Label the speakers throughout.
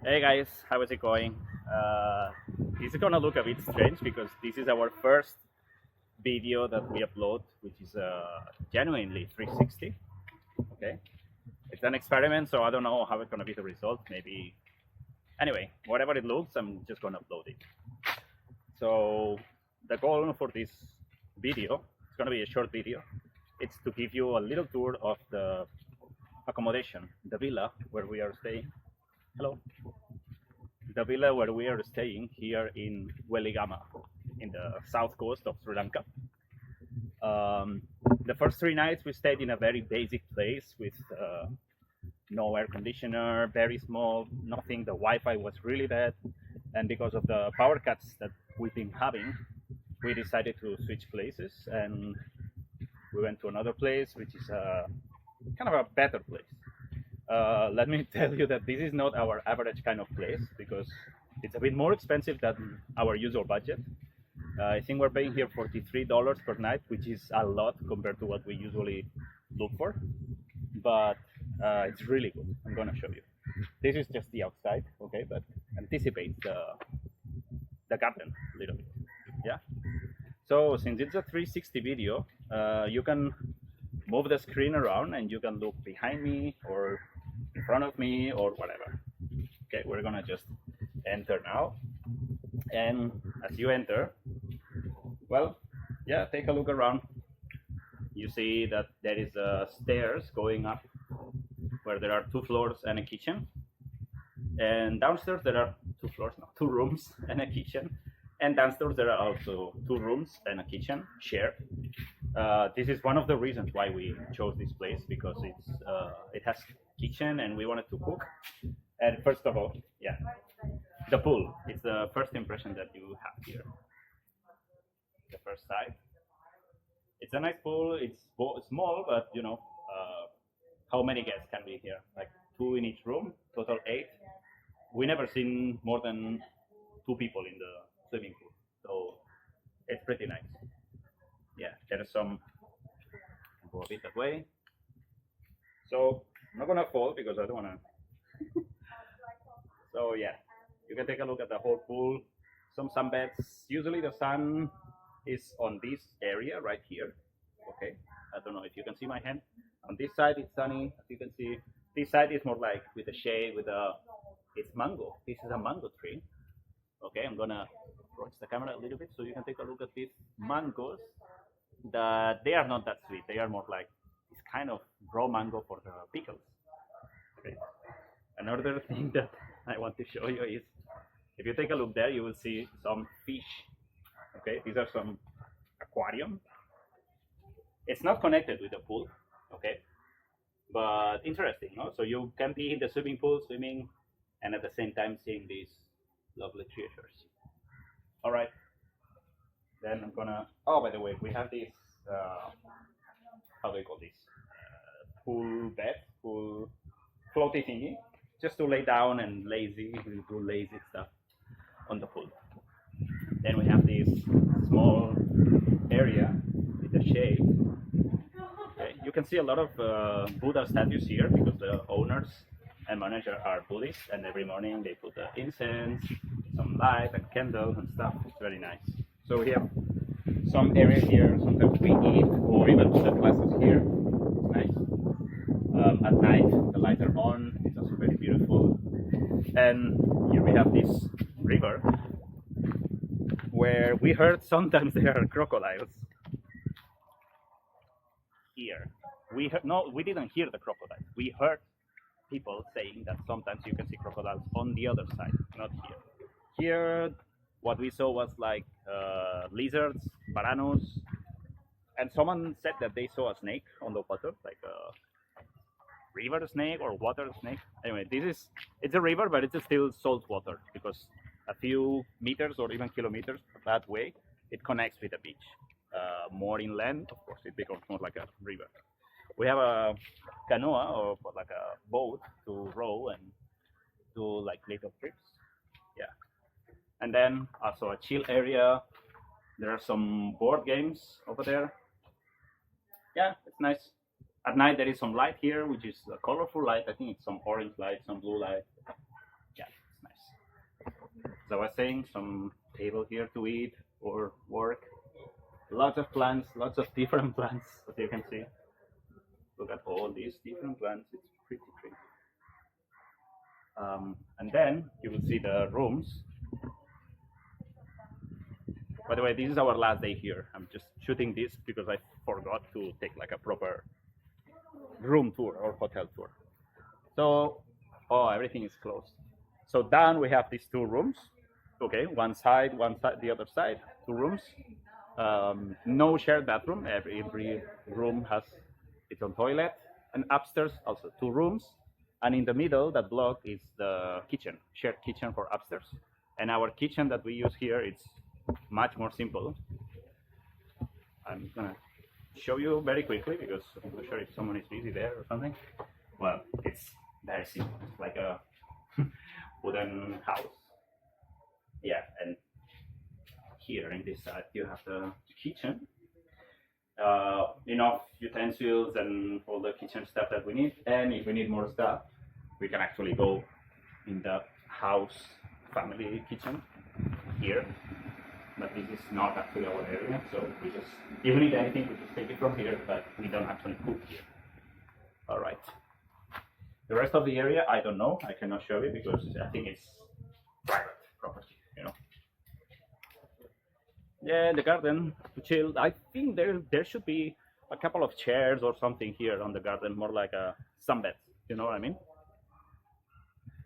Speaker 1: Hey guys, how is it going? This is gonna look a bit strange because this is our first video that we upload, which is genuinely 360. Okay, it's an experiment, so I don't know how it's gonna be the result. Maybe anyway, whatever it looks, I'm just gonna upload it. So the goal for this video, it's gonna be a short video. It's to give you a little tour of the accommodation, the villa where we are staying. Hello. The villa where we are staying here in Weligama, in the south coast of Sri Lanka. The first 3 nights we stayed in a very basic place with no air conditioner, very small, nothing. The Wi-Fi was really bad, and because of the power cuts that we've been having, we decided to switch places, and we went to another place, which is kind of a better place. Let me tell you that this is not our average kind of place because it's a bit more expensive than our usual budget. I think we're paying here $43 per night, which is a lot compared to what we usually look for. But it's really good. I'm gonna show you. This is just the outside, okay? But anticipate the garden a little bit. Yeah. So since it's a 360 video, you can move the screen around and you can look behind me or in front of me or whatever. Okay, we're gonna just enter now, and as you enter, well, yeah, take a look around. You see that there is stairs going up where there are 2 floors and a kitchen, and downstairs there are 2 floors, no, 2 rooms and a kitchen, and downstairs there are also 2 rooms and a kitchen shared. This is one of the reasons why we chose this place, because it has kitchen and we wanted to cook. And first of all, yeah, the pool. It's the first impression that you have here. The first sight. It's a nice pool. It's small, but you know, how many guests can be here? Like 2 in each room, total 8. We never seen more than 2 people in the swimming pool, so it's pretty nice. Yeah, there's some, go a bit that way. So I'm not gonna fall because I don't wanna. So yeah, you can take a look at the whole pool. Some sunbeds. Usually the sun is on this area right here. Okay, I don't know if you can see my hand. On this side it's sunny, as you can see. This side is more like with the shade, it's mango. This is a mango tree. Okay, I'm gonna approach the camera a little bit so you can take a look at these mangoes. That they are not that sweet. They are more like this kind of raw mango for the pickles. Okay. Another thing that I want to show you is, if you take a look there, you will see some fish. Okay, these are some aquarium. It's not connected with the pool. Okay, but interesting, no? So you can be in the swimming pool swimming, and at the same time seeing these lovely treasures. All right. Then I'm gonna. Oh, by the way, we have this. How do you call this? Pool bed, pool floaty thingy, just to lay down and do lazy stuff on the pool. Then we have this small area with a shade. Okay. You can see a lot of Buddha statues here because the owners and manager are Buddhists, and every morning they put the incense, some light and candles and stuff. It's very nice. So we have some area here. Sometimes we eat or even put the classes here. It's nice. At night the lights are on. It's also very beautiful. And here we have this river where we heard sometimes there are crocodiles. Here we didn't hear the crocodiles. We heard people saying that sometimes you can see crocodiles on the other side, not here. Here what we saw was like lizards, piranhas, and someone said that they saw a snake on the water, like a river snake or water snake. Anyway, it's a river, but it's still salt water because a few meters or even kilometers that way it connects with the beach. More inland, of course, it becomes more like a river. We have a canoa or like a boat to row and do like little trips. Yeah. And then also a chill area. There are some board games over there. Yeah, it's nice. At night there is some light here, which is a colorful light. I think it's some orange light, some blue light. Yeah, it's as I was saying, some table here to eat or work. Lots of plants, lots of different plants, as you can see. Look at all these different plants. It's pretty pretty. And then you will see the rooms. By the way, this is our last day here. I'm just shooting this because I forgot to take like a proper room tour or hotel tour. So, oh, everything is closed. So down we have these two rooms. Okay, one side, the other side, two rooms. No shared bathroom. Every room has its own toilet. And upstairs also two rooms. And in the middle, that block is the kitchen, shared kitchen for upstairs. And our kitchen that we use here, it's much more simple. I'm gonna show you very quickly because I'm not sure if someone is busy there or something. Well, it's very simple. It's like a wooden house. Yeah, and here in this side you have the kitchen. Enough utensils and all the kitchen stuff that we need. And if we need more stuff, we can actually go in the house family kitchen here. But this is not actually our area, so we just, if we need anything, we just take it from here, but we don't actually cook here. All right. The rest of the area, I don't know. I cannot show you because I think it's private property, you know. Yeah, the garden to chill. I think there should be a couple of chairs or something here on the garden, more like a sunbed. You know what I mean?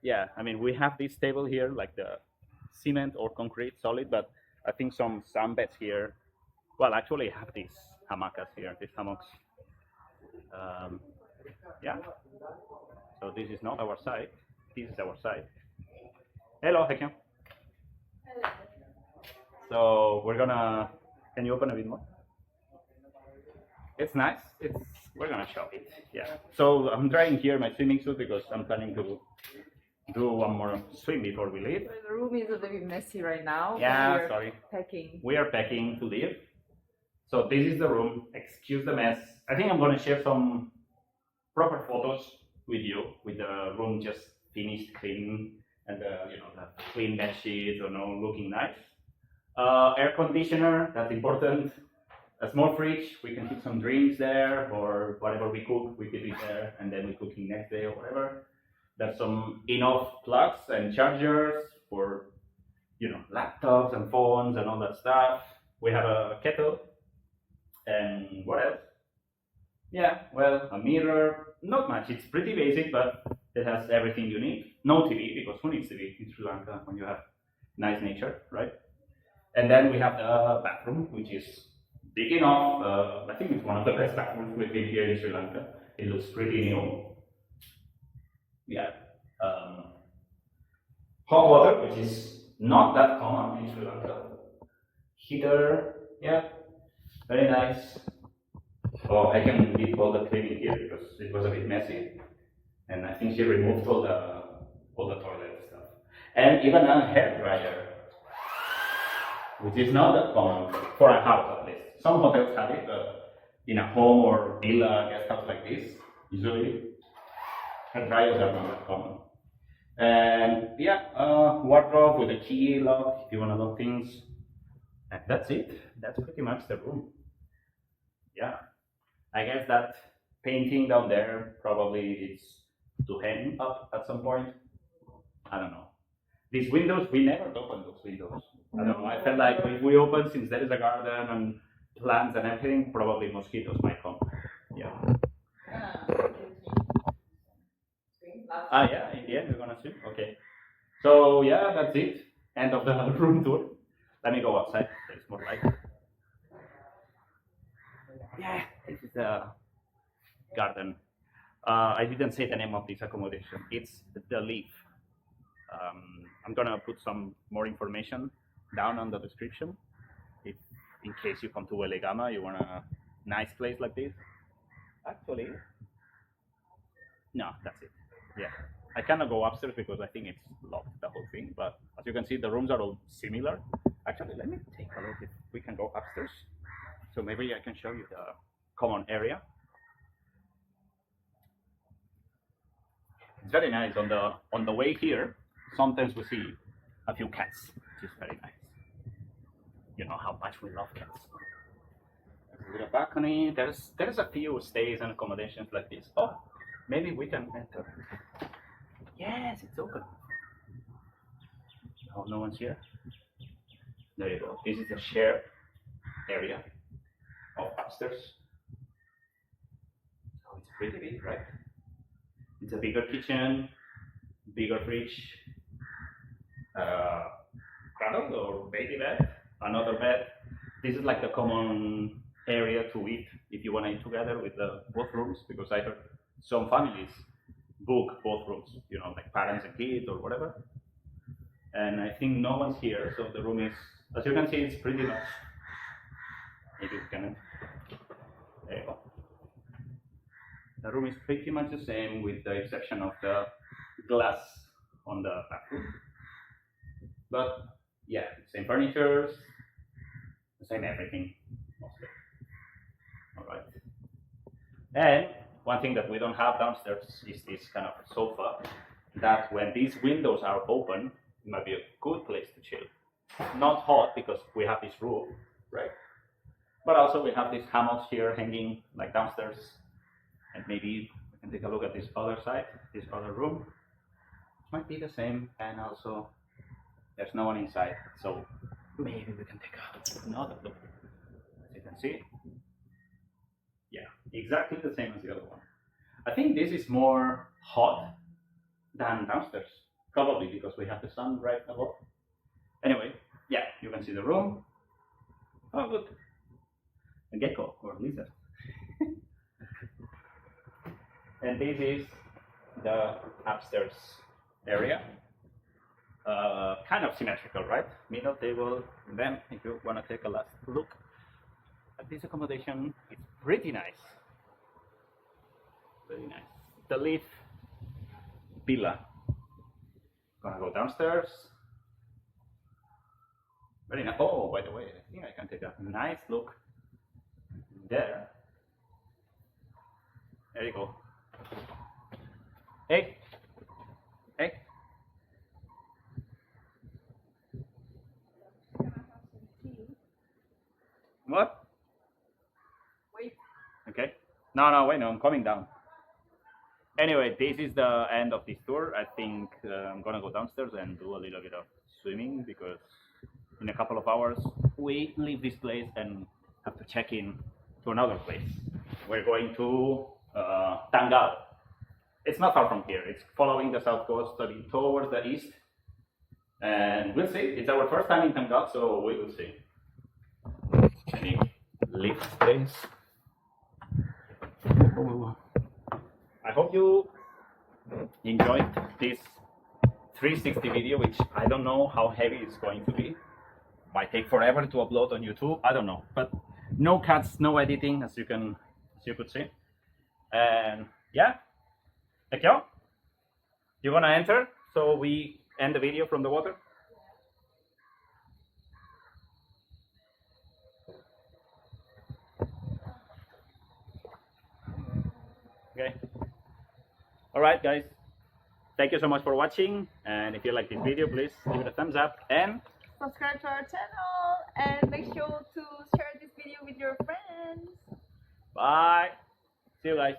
Speaker 1: Yeah, I mean we have this table here, like the cement or concrete solid, but I think some sunbeds here. Well, actually, I have these hammocks here, these hammocks. Yeah. So this is not our side. This is our side. Hello, Hekim. So we're gonna. Can you open a bit more? It's nice. We're gonna show it. Yeah. So I'm drying here my swimming suit because I'm planning to do one more swim before we leave.
Speaker 2: The room is a little bit messy right now.
Speaker 1: Yeah, sorry.
Speaker 2: Packing.
Speaker 1: We are packing to leave. So this is the room. Excuse the mess. I think I'm gonna share some proper photos with you, with the room just finished clean and the clean bed sheets, looking nice. Air conditioner, that's important. A small fridge, we can keep some drinks there, or whatever we cook, we keep it there, and then we cook it next day or whatever. There's some enough plugs and chargers for laptops and phones and all that stuff. We have a kettle. And what else? Yeah, well, a mirror. Not much. It's pretty basic, but it has everything you need. No TV, because who needs TV in Sri Lanka when you have nice nature, right? And then we have the bathroom, which is big enough. I think it's one of the best bathrooms we've been here in Sri Lanka. It looks pretty new. Yeah. Hot water, which is not that common in Sri Lanka. Heater, yeah, very nice. Oh, I can leave all the cleaning here because it was a bit messy, and I think she removed all the toilet stuff, and even a hair dryer, which is not that common for a house at least. Some hotels have it, but in a home or villa, guest house like this, usually hair dryers are not that common. And yeah, wardrobe with a key lock if you want to lock things. And that's it. That's pretty much the room. Yeah. I guess that painting down there probably is to hang up at some point. I don't know. These windows, we never open those windows. I don't know. I felt like if we open, since there is a garden and plants and everything, probably mosquitoes might come. Yeah. Yeah, in the end we're gonna swim. Okay. So yeah, that's it. End of the room tour. Let me go outside. There's more light. Yeah, this is the garden. I didn't say the name of this accommodation. It's the Leaf. I'm gonna put some more information down on the description. If in case you come to Weligama, you want a nice place like this. Actually, no, that's it. Yeah, I cannot go upstairs because I think it's locked, the whole thing. But as you can see, the rooms are all similar. Actually, let me take a look if we can go upstairs. So maybe I can show you the common area. It's very nice. On the way here, sometimes we see a few cats, which is very nice. You know how much we love cats. With a balcony, there's a few stays and accommodations like this. Oh, maybe we can enter. Yes, it's open. Oh, no one's here. There you go. This is the shared area of upstairs. Oh, it's pretty big, right? It's a bigger kitchen, bigger fridge, cradle or baby bed, another bed. This is like the common area to eat if you want to eat together with the both rooms, because I heard some families book both rooms, you know, like parents and kids or whatever. And I think no one's here, so the room is, as you can see, it's pretty much. Maybe we can. There you go. The room is pretty much the same, with the exception of the glass on the bathroom. But yeah, same furniture, the same everything, mostly. All right. And one thing that we don't have downstairs is this kind of sofa that, when these windows are open, it might be a good place to chill. Not hot because we have this roof, right? But also we have these hammocks here hanging like downstairs. And maybe we can take a look at this other side, this other room. It might be the same, and also there's no one inside. So maybe we can take another look. As you can see. Yeah, exactly the same as the other one. I think this is more hot than downstairs. Probably because we have the sun right above. Anyway, yeah, you can see the room. Oh, good. A gecko or lizard. And this is the upstairs area. Kind of symmetrical, right? Middle table. And then, if you want to take a last look at this accommodation, it's pretty nice. Very nice. The Leaf Villa. Gonna go downstairs. Very nice. Oh, by the way, I think I can take a nice look there. There you go. Hey, hey. What?
Speaker 2: Wait.
Speaker 1: Okay. No, wait, no, I'm coming down. Anyway, this is the end of this tour. I think I'm gonna go downstairs and do a little bit of swimming, because in a couple of hours we leave this place and have to check in to another place. We're going to Tangal. It's not far from here. It's following the south coast, a bit towards the east. And we'll see. It's our first time in Tangal, so we will see. Any lift space. I hope you enjoyed this 360 video, which I don't know how heavy it's going to be. Might take forever to upload on YouTube. I don't know, but no cuts, no editing, as you could see. And yeah, Ekyo, you wanna enter so we end the video from the water? Okay. All right, guys. Thank you so much for watching. And if you like this video, please give it a thumbs up and
Speaker 2: Subscribe to our channel and make sure to share this video with your friends.
Speaker 1: bye. See you guys.